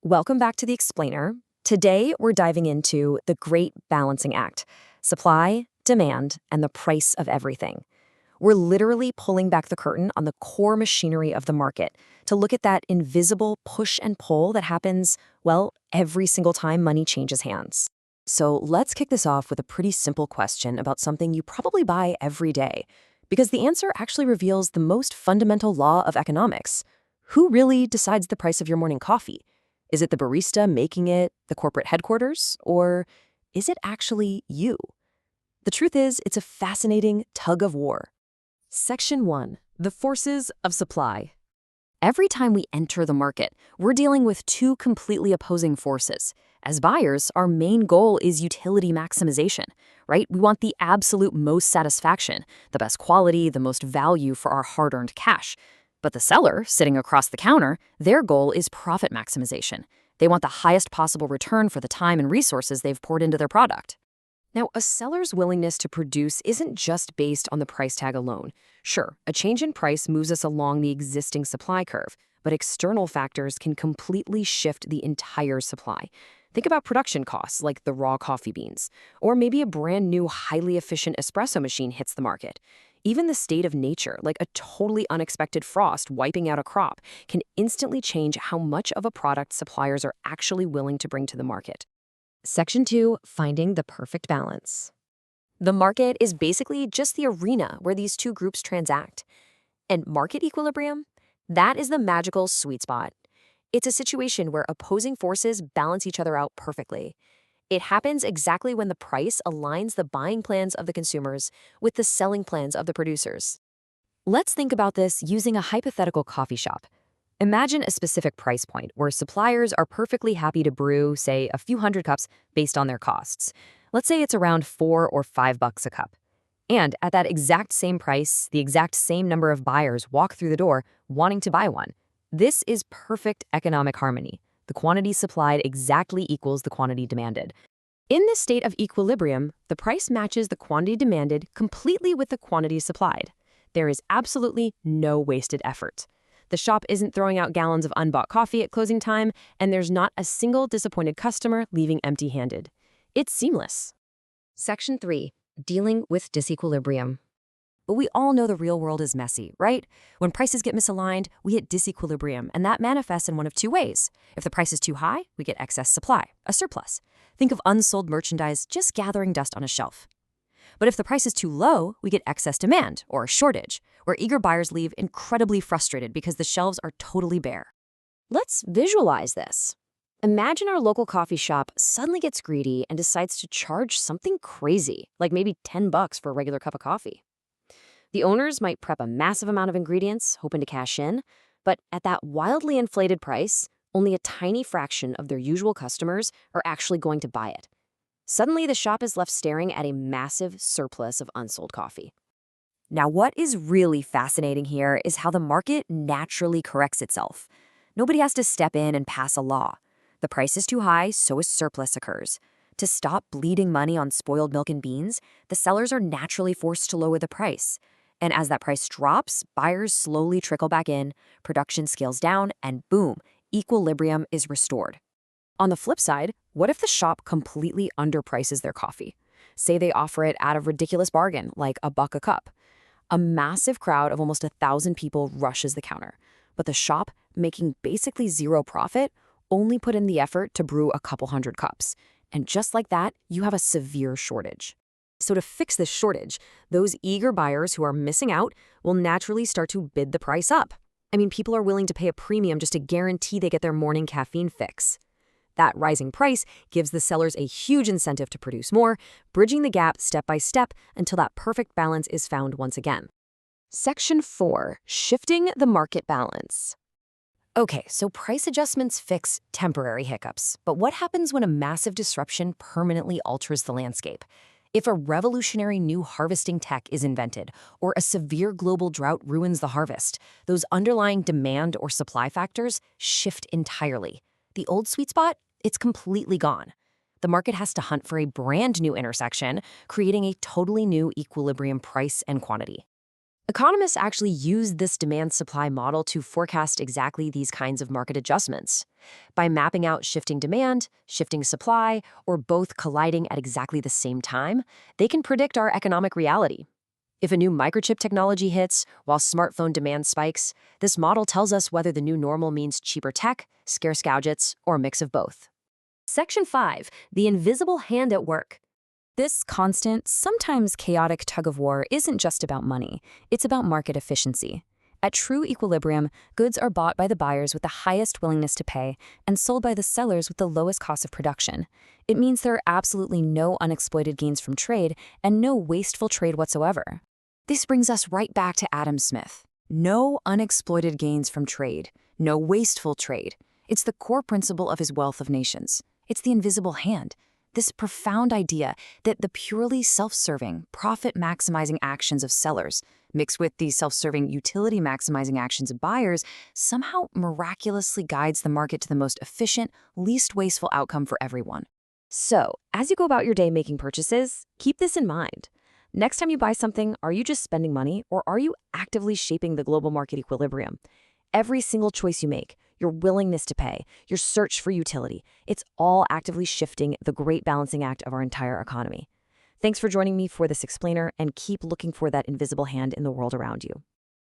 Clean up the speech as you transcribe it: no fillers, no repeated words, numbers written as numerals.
Welcome back to The Explainer. Today, we're diving into the great balancing act: supply, demand, and the price of everything. We're literally pulling back the curtain on the core machinery of the market to look at that invisible push and pull that happens, well, every single time money changes hands. So let's kick this off with a pretty simple question about something you probably buy every day, because the answer actually reveals the most fundamental law of economics. Who really decides the price of your morning coffee? Is it the barista making it, the corporate headquarters, or is it actually you? The truth is, it's a fascinating tug of war. Section 1. The forces of supply. Every time we enter the market, we're dealing with two completely opposing forces. As buyers, our main goal is utility maximization, right? We want the absolute most satisfaction, the best quality, the most value for our hard-earned cash. But the seller, sitting across the counter, their goal is profit maximization. They want the highest possible return for the time and resources they've poured into their product. Now, a seller's willingness to produce isn't just based on the price tag alone. Sure, a change in price moves us along the existing supply curve, but external factors can completely shift the entire supply. Think about production costs like the raw coffee beans, or maybe a brand new highly efficient espresso machine hits the market. Even the state of nature, like a totally unexpected frost wiping out a crop, can instantly change how much of a product suppliers are actually willing to bring to the market. Section 2. Finding the perfect balance. The market is basically just the arena where these two groups transact. And market equilibrium? That is the magical sweet spot. It's a situation where opposing forces balance each other out perfectly. It happens exactly when the price aligns the buying plans of the consumers with the selling plans of the producers. Let's think about this using a hypothetical coffee shop. Imagine a specific price point where suppliers are perfectly happy to brew, say, a few hundred cups based on their costs. Let's say it's around $4 or $5 a cup. And at that exact same price, the exact same number of buyers walk through the door wanting to buy one. This is perfect economic harmony. The quantity supplied exactly equals the quantity demanded. In this state of equilibrium, the price matches the quantity demanded completely with the quantity supplied. There is absolutely no wasted effort. The shop isn't throwing out gallons of unbought coffee at closing time, and there's not a single disappointed customer leaving empty-handed. It's seamless. Section 3. Dealing with disequilibrium. But we all know the real world is messy, right? When prices get misaligned, we hit disequilibrium, and that manifests in one of two ways. If the price is too high, we get excess supply, a surplus. Think of unsold merchandise just gathering dust on a shelf. But if the price is too low, we get excess demand, or a shortage, where eager buyers leave incredibly frustrated because the shelves are totally bare. Let's visualize this. Imagine our local coffee shop suddenly gets greedy and decides to charge something crazy, like maybe $10 for a regular cup of coffee. The owners might prep a massive amount of ingredients, hoping to cash in, but at that wildly inflated price, only a tiny fraction of their usual customers are actually going to buy it. Suddenly, the shop is left staring at a massive surplus of unsold coffee. Now, what is really fascinating here is how the market naturally corrects itself. Nobody has to step in and pass a law. The price is too high, so a surplus occurs. To stop bleeding money on spoiled milk and beans, the sellers are naturally forced to lower the price. And as that price drops, buyers slowly trickle back in, production scales down, and boom, equilibrium is restored. On the flip side, what if the shop completely underprices their coffee? Say they offer it at a ridiculous bargain, like $1 a cup. A massive crowd of almost 1,000 people rushes the counter, but the shop, making basically zero profit, only put in the effort to brew a couple hundred cups. And just like that, you have a severe shortage. So to fix this shortage, those eager buyers who are missing out will naturally start to bid the price up. I mean, people are willing to pay a premium just to guarantee they get their morning caffeine fix. That rising price gives the sellers a huge incentive to produce more, bridging the gap step by step until that perfect balance is found once again. Section 4. Shifting the market balance. Okay, so price adjustments fix temporary hiccups, but what happens when a massive disruption permanently alters the landscape? If a revolutionary new harvesting tech is invented, or a severe global drought ruins the harvest, those underlying demand or supply factors shift entirely. The old sweet spot? It's completely gone. The market has to hunt for a brand new intersection, creating a totally new equilibrium price and quantity. Economists actually use this demand-supply model to forecast exactly these kinds of market adjustments. By mapping out shifting demand, shifting supply, or both colliding at exactly the same time, they can predict our economic reality. If a new microchip technology hits while smartphone demand spikes, this model tells us whether the new normal means cheaper tech, scarce gadgets, or a mix of both. Section 5. The invisible hand at work. This constant, sometimes chaotic tug of war isn't just about money, it's about market efficiency. At true equilibrium, goods are bought by the buyers with the highest willingness to pay and sold by the sellers with the lowest cost of production. It means there are absolutely no unexploited gains from trade and no wasteful trade whatsoever. This brings us right back to Adam Smith. No unexploited gains from trade, no wasteful trade. It's the core principle of his Wealth of Nations. It's the invisible hand. This profound idea that the purely self-serving, profit-maximizing actions of sellers, mixed with the self-serving, utility-maximizing actions of buyers, somehow miraculously guides the market to the most efficient, least wasteful outcome for everyone. So, as you go about your day making purchases, keep this in mind. Next time you buy something, are you just spending money, or are you actively shaping the global market equilibrium? Every single choice you make, your willingness to pay, your search for utility, it's all actively shifting the great balancing act of our entire economy. Thanks for joining me for this explainer, and keep looking for that invisible hand in the world around you.